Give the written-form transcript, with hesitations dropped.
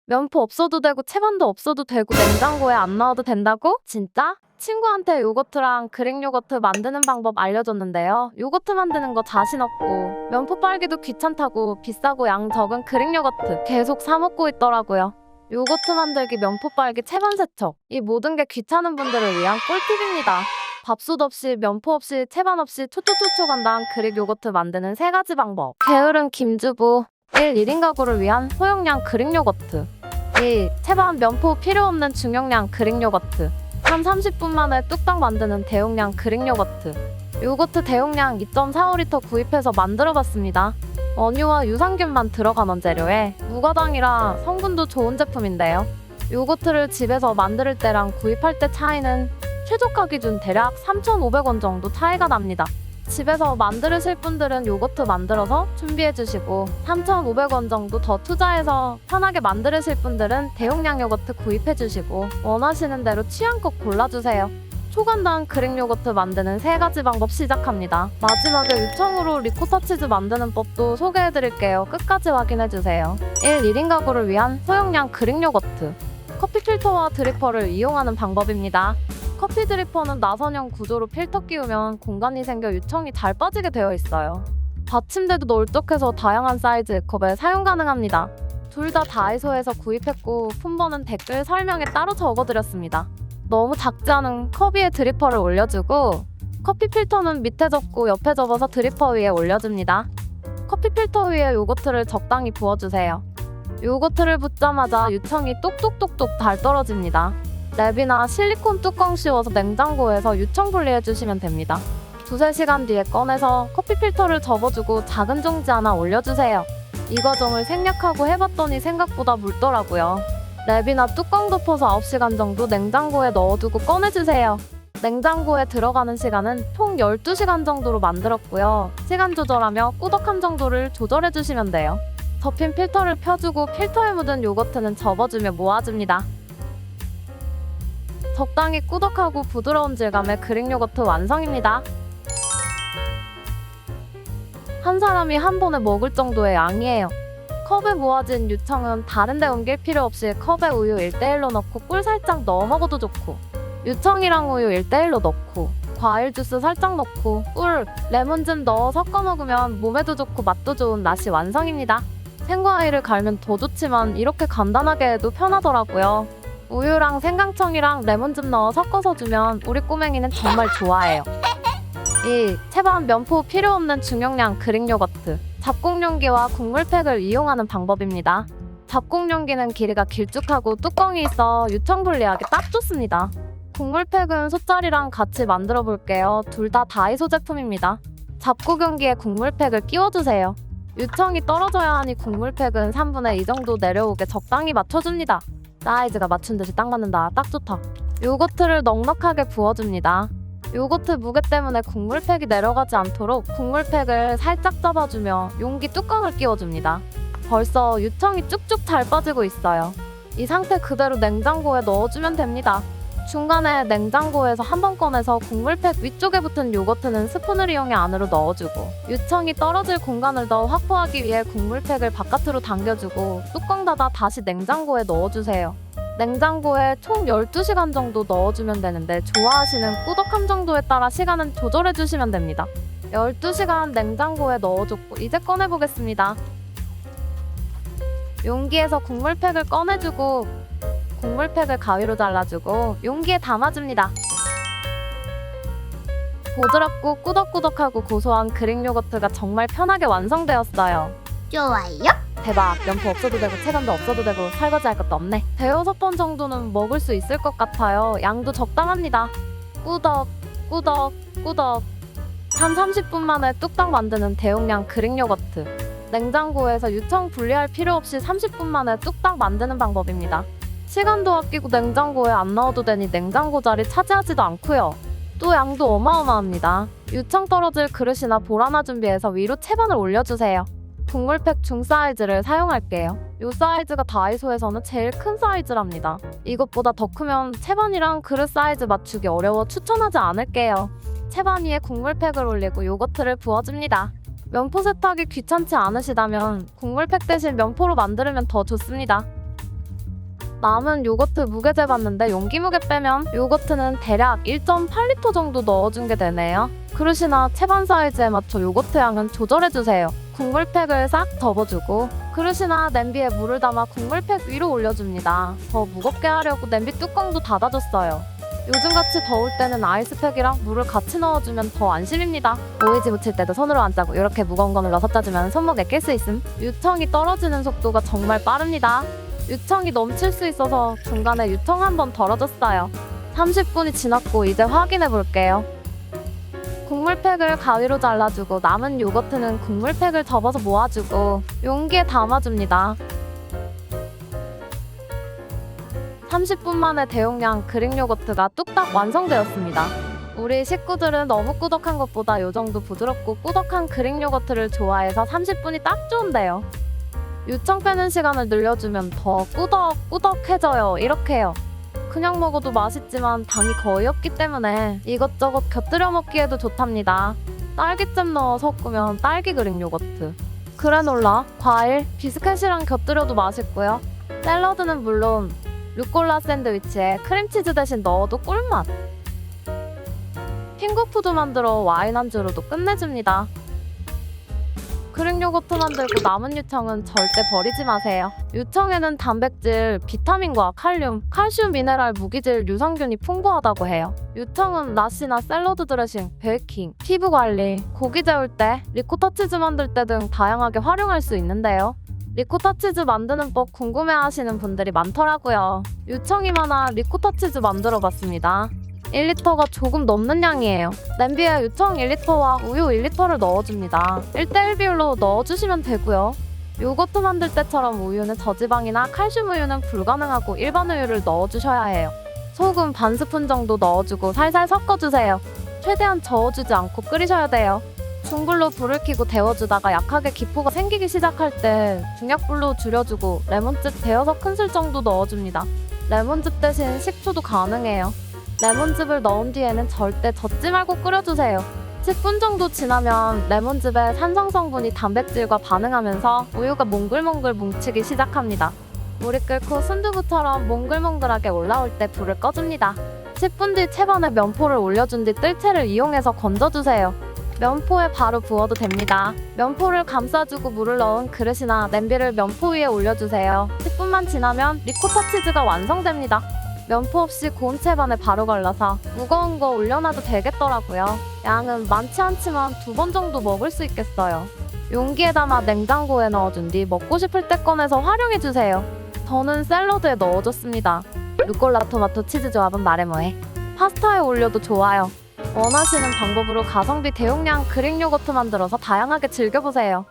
면포 없어도 되고 채반도 없어도 되고 냉장고에 안 넣어도 된다고? 진짜? 친구한테 요거트랑 그릭 요거트 만드는 방법 알려줬는데요. 요거트 만드는 거 자신 없고 면포 빨기도 귀찮다고 비싸고 양 적은 그릭 요거트 계속 사 먹고 있더라고요. 요거트 만들기, 면포 빨기, 채반 세척, 이 모든 게 귀찮은 분들을 위한 꿀팁입니다. 밥솥 없이, 면포 없이, 채반 없이 초초초초 간단 그릭 요거트 만드는 3가지 방법. 게으른 김주부 1. 1인 가구를 위한 소용량 그릭 요거트. 2. 채반, 면포 필요 없는 중용량 그릭 요거트. 3. 30분 만에 뚝딱 만드는 대용량 그릭 요거트. 요거트 대용량 2.45L 구입해서 만들어봤습니다. 원유와 유산균만 들어간 원재료에 무가당이라 성분도 좋은 제품인데요. 요거트를 집에서 만들 때랑 구입할 때 차이는 최저가 기준 대략 3,500원 정도 차이가 납니다. 집에서 만드실 분들은 요거트 만들어서 준비해주시고 3,500원 정도 더 투자해서 편하게 만드실 분들은 대용량 요거트 구입해주시고 원하시는 대로 취향껏 골라주세요. 초간단 그릭 요거트 만드는 3가지 방법 시작합니다. 마지막에 유청으로 리코타 치즈 만드는 법도 소개해드릴게요. 끝까지 확인해주세요. 1. 1인 가구를 위한 소용량 그릭 요거트. 커피 필터와 드리퍼를 이용하는 방법입니다. 커피 드리퍼는 나선형 구조로 필터 끼우면 공간이 생겨 유청이 잘 빠지게 되어 있어요. 받침대도 널쩍해서 다양한 사이즈 컵에 사용 가능합니다. 둘 다 다이소에서 구입했고 품번은 댓글 설명에 따로 적어드렸습니다. 너무 작지 않은 컵 위에 드리퍼를 올려주고 커피 필터는 밑에 접고 옆에 접어서 드리퍼 위에 올려줍니다. 커피 필터 위에 요거트를 적당히 부어주세요. 요거트를 붓자마자 유청이 똑똑똑똑 달 떨어집니다. 랩이나 실리콘 뚜껑 씌워서 냉장고에서 유청 분리해주시면 됩니다. 2~3시간 뒤에 꺼내서 커피 필터를 접어주고 작은 종지 하나 올려주세요. 이 과정을 생략하고 해봤더니 생각보다 묽더라고요. 랩이나 뚜껑 덮어서 9시간 정도 냉장고에 넣어두고 꺼내주세요. 냉장고에 들어가는 시간은 총 12시간 정도로 만들었고요. 시간 조절하며 꾸덕함 정도를 조절해주시면 돼요. 접힌 필터를 펴주고 필터에 묻은 요거트는 접어주며 모아줍니다. 적당히 꾸덕하고 부드러운 질감의 그릭 요거트 완성입니다. 한 사람이 한 번에 먹을 정도의 양이에요. 컵에 모아진 유청은 다른 데 옮길 필요 없이 컵에 우유 1:1로 넣고 꿀 살짝 넣어 먹어도 좋고 유청이랑 우유 1:1로 넣고 과일 주스 살짝 넣고 꿀, 레몬즙 넣어 섞어 먹으면 몸에도 좋고 맛도 좋은 나시 완성입니다. 생과일을 갈면 더 좋지만 이렇게 간단하게 해도 편하더라고요. 우유랑 생강청이랑 레몬즙 넣어 섞어서 주면 우리 꼬맹이는 정말 좋아해요. 2. 채반, 면포 필요 없는 중용량 그릭 요거트. 잡곡용기와 국물팩을 이용하는 방법입니다. 잡곡용기는 길이가 길쭉하고 뚜껑이 있어 유청 분리하기 딱 좋습니다. 국물팩은 솥자리랑 같이 만들어 볼게요. 둘 다 다이소 제품입니다. 잡곡용기에 국물팩을 끼워주세요. 유청이 떨어져야 하니 국물팩은 3분의 2 정도 내려오게 적당히 맞춰줍니다. 사이즈가 맞춘 듯이 딱 맞는다. 딱 좋다. 요거트를 넉넉하게 부어줍니다. 요거트 무게 때문에 국물팩이 내려가지 않도록 국물팩을 살짝 잡아주며 용기 뚜껑을 끼워줍니다. 벌써 유청이 쭉쭉 잘 빠지고 있어요. 이 상태 그대로 냉장고에 넣어주면 됩니다. 중간에 냉장고에서 한 번 꺼내서 국물팩 위쪽에 붙은 요거트는 스푼을 이용해 안으로 넣어주고 유청이 떨어질 공간을 더 확보하기 위해 국물팩을 바깥으로 당겨주고 뚜껑 닫아 다시 냉장고에 넣어주세요. 냉장고에 총 12시간 정도 넣어주면 되는데 좋아하시는 꾸덕함 정도에 따라 시간은 조절해주시면 됩니다. 12시간 냉장고에 넣어줬고 이제 꺼내보겠습니다. 용기에서 국물팩을 꺼내주고 국물팩을 가위로 잘라주고 용기에 담아줍니다. 부드럽고 꾸덕꾸덕하고 고소한 그릭 요거트가 정말 편하게 완성되었어요. 좋아요. 대박! 면포 없어도 되고 채감도 없어도 되고 설거지 할 것도 없네. 5~6번 정도는 먹을 수 있을 것 같아요. 양도 적당합니다. 꾸덕 꾸덕 꾸덕. 한 30분 만에 뚝딱 만드는 대용량 그릭 요거트. 냉장고에서 유청 분리할 필요 없이 30분 만에 뚝딱 만드는 방법입니다. 시간도 아끼고 냉장고에 안 넣어도 되니 냉장고 자리 차지하지도 않고요. 또 양도 어마어마합니다. 유청 떨어질 그릇이나 볼 하나 준비해서 위로 채반을 올려주세요. 국물팩 중 사이즈를 사용할게요. 이 사이즈가 다이소에서는 제일 큰 사이즈랍니다. 이것보다 더 크면 채반이랑 그릇 사이즈 맞추기 어려워 추천하지 않을게요. 채반 위에 국물팩을 올리고 요거트를 부어줍니다. 면포 세탁이 귀찮지 않으시다면 국물팩 대신 면포로 만들면 더 좋습니다. 남은 요거트 무게 재봤는데 용기 무게 빼면 요거트는 대략 1.8리터 정도 넣어준 게 되네요. 그릇이나 채반 사이즈에 맞춰 요거트 양은 조절해주세요. 국물팩을 싹 덮어주고 그릇이나 냄비에 물을 담아 국물팩 위로 올려줍니다. 더 무겁게 하려고 냄비 뚜껑도 닫아줬어요. 요즘같이 더울 때는 아이스팩이랑 물을 같이 넣어주면 더 안심입니다. 오이지 무칠 때도 손으로 안 짜고 이렇게 무거운 거 눌러서 짜주면 손목에 낄 수 있음. 유청이 떨어지는 속도가 정말 빠릅니다. 유청이 넘칠 수 있어서 중간에 유청 한번 덜어줬어요. 30분이 지났고 이제 확인해 볼게요. 국물팩을 가위로 잘라주고 남은 요거트는 국물팩을 접어서 모아주고 용기에 담아줍니다. 30분 만에 대용량 그릭 요거트가 뚝딱 완성되었습니다. 우리 식구들은 너무 꾸덕한 것보다 요정도 부드럽고 꾸덕한 그릭 요거트를 좋아해서 30분이 딱 좋은데요. 유청 빼는 시간을 늘려주면 더 꾸덕꾸덕해져요. 이렇게요. 그냥 먹어도 맛있지만 당이 거의 없기 때문에 이것저것 곁들여 먹기에도 좋답니다. 딸기잼 넣어 섞으면 딸기 그릭 요거트, 그래놀라, 과일, 비스켓이랑 곁들여도 맛있고요. 샐러드는 물론 루꼴라 샌드위치에 크림치즈 대신 넣어도 꿀맛. 핑거푸드 만들어 와인 안주로도 끝내줍니다. 그릭 요거트 만들고 남은 유청은 절대 버리지 마세요. 유청에는 단백질, 비타민과 칼슘, 미네랄, 무기질, 유산균이 풍부하다고 해요. 유청은 라시나 샐러드 드레싱, 베이킹, 피부 관리, 고기 재울 때, 리코타 치즈 만들 때 등 다양하게 활용할 수 있는데요. 리코타 치즈 만드는 법 궁금해하시는 분들이 많더라고요. 유청이 많아 리코타 치즈 만들어봤습니다. 1리터가 조금 넘는 양이에요. 냄비에 유청 1리터와 우유 1리터를 넣어줍니다. 1대1 비율로 넣어주시면 되고요. 요거트 만들 때처럼 우유는 저지방이나 칼슘 우유는 불가능하고 일반 우유를 넣어주셔야 해요. 소금 반 스푼 정도 넣어주고 살살 섞어주세요. 최대한 저어주지 않고 끓이셔야 돼요. 중불로 불을 켜고 데워주다가 약하게 기포가 생기기 시작할 때 중약불로 줄여주고 레몬즙 대여섯 큰술 정도 넣어줍니다. 레몬즙 대신 식초도 가능해요. 레몬즙을 넣은 뒤에는 절대 젓지 말고 끓여주세요. 10분 정도 지나면 레몬즙의 산성 성분이 단백질과 반응하면서 우유가 몽글몽글 뭉치기 시작합니다. 물이 끓고 순두부처럼 몽글몽글하게 올라올 때 불을 꺼줍니다. 10분 뒤 채반에 면포를 올려준 뒤 뜰채를 이용해서 건져주세요. 면포에 바로 부어도 됩니다. 면포를 감싸주고 물을 넣은 그릇이나 냄비를 면포 위에 올려주세요. 10분만 지나면 리코타 치즈가 완성됩니다. 면포 없이 고운 채반에 바로 걸러서 무거운 거 올려놔도 되겠더라고요. 양은 많지 않지만 2번 정도 먹을 수 있겠어요. 용기에 담아 냉장고에 넣어준 뒤 먹고 싶을 때 꺼내서 활용해주세요. 저는 샐러드에 넣어줬습니다. 루꼴라 토마토 치즈 조합은 말해 뭐해. 파스타에 올려도 좋아요. 원하시는 방법으로 가성비 대용량 그릭 요거트 만들어서 다양하게 즐겨보세요.